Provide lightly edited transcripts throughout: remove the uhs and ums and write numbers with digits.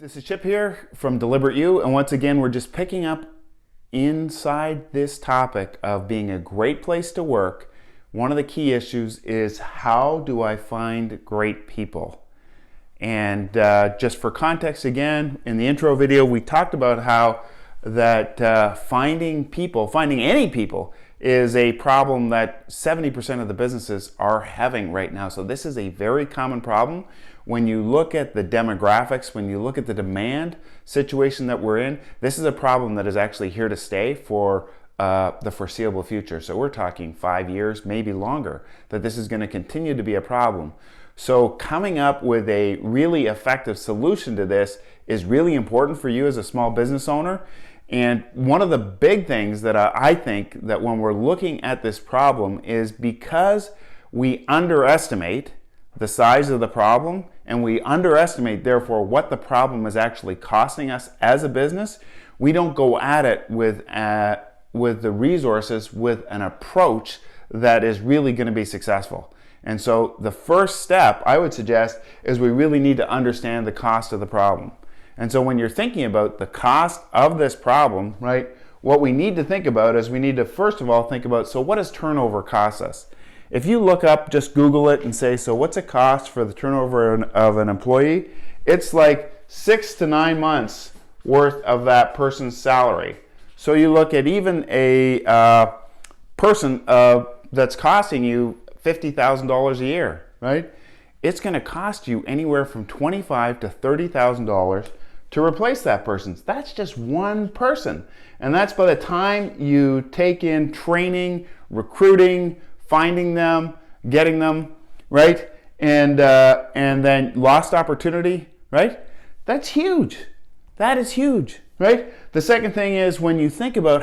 This is Chip here from Deliberate You, and once again we're just picking up inside this topic of being a great place to work. One of the key issues is, how do I find great people? And just for context again, in the intro video we talked about how that finding any people is a problem that 70% of the businesses are having right now. So this is a very common problem. When you look at the demographics, when you look at the demand situation that we're in, this is a problem that is actually here to stay for the foreseeable future. So we're talking 5 years, maybe longer, that this is going to continue to be a problem. So coming up with a really effective solution to this is really important for you as a small business owner. And one of the big things that I think that when we're looking at this problem is, because we underestimate the size of the problem and we underestimate therefore what the problem is actually costing us as a business, we don't go at it with the resources, with an approach that is really going to be successful. And so the first step I would suggest is we really need to understand the cost of the problem. And so when you're thinking about the cost of this problem, right, what we need to think about is we need to first of all think about, so what does turnover cost us? If you look up, just Google it and say, so what's it cost for the turnover of an employee? It's like 6 to 9 months worth of that person's salary. So you look at even a person that's costing you $50,000 a year, right? It's going to cost you anywhere from $25,000 to $30,000 to replace that person. That's just one person. And that's by the time you take in training, recruiting, finding them, getting them, right? And then lost opportunity, right? That's huge. That is huge, right? The second thing is, when you think about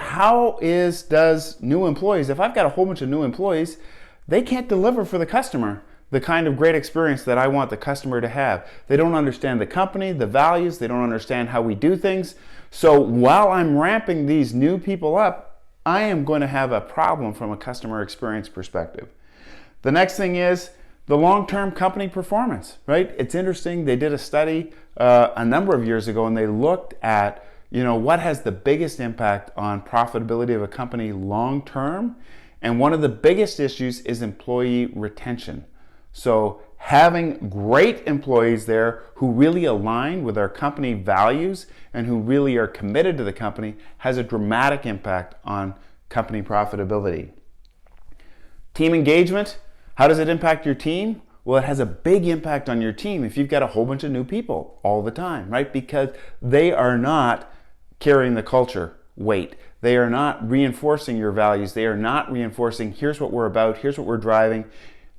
does new employees, if I've got a whole bunch of new employees, they can't deliver for the customer the kind of great experience that I want the customer to have. They don't understand the company, the values, they don't understand how we do things. So while I'm ramping these new people up, I am going to have a problem from a customer experience perspective. The next thing is the long-term company performance, right? It's interesting, they did a study a number of years ago, and they looked at, what has the biggest impact on profitability of a company long-term. And one of the biggest issues is employee retention. So having great employees there who really align with our company values and who really are committed to the company has a dramatic impact on company profitability. Team engagement, how does it impact your team? Well, it has a big impact on your team if you've got a whole bunch of new people all the time, right? Because they are not carrying the culture weight. They are not reinforcing your values. They are not reinforcing, here's what we're about, here's what we're driving.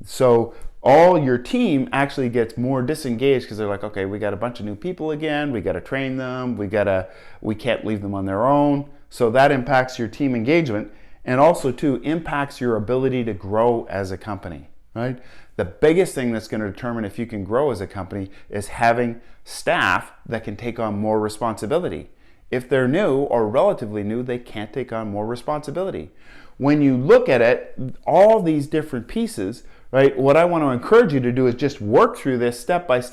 So all your team actually gets more disengaged because they're like, okay, we got a bunch of new people again, we got to train them, we can't leave them on their own. So that impacts your team engagement, and also too impacts your ability to grow as a company, right? The biggest thing that's going to determine if you can grow as a company is having staff that can take on more responsibility. If they're new or relatively new, they can't take on more responsibility. When you look at it, all these different pieces, right, what I want to encourage you to do is just work through this step by step.